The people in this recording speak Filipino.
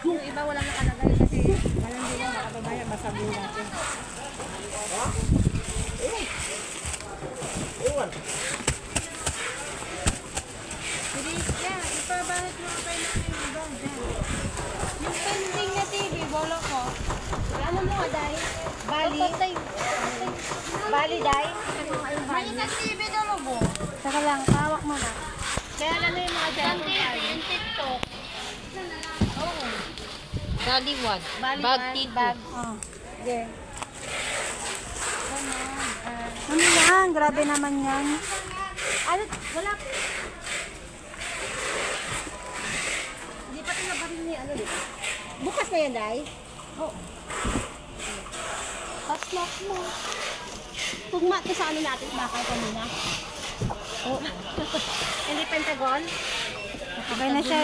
Yung iba walang nakalagay kasi walang din yung makababaya, masabi natin. Yan, ipabahit mo kayo na yung ibang dyan. Yung pending na TV, bolo ko. Ano mo nga, Day? Bali? Bali, Day? May isang TV na lobo. Saka lang, hawak mo na. Kaya ano yung mga dyan? Yung TV, yung TikTok. Oo. Daddy what? Bali, Bag bag, tito. bag. Oh. Yeah. Ano yan? Grabe naman yan. Ano? Wala. Hindi pa tinabarin ni ano dito. Bukas na yan, Day? Oo. Paslok mo. Tugma to sa ano natin, bakal kanina. Oh. Hindi Pentagon? Okay na siya.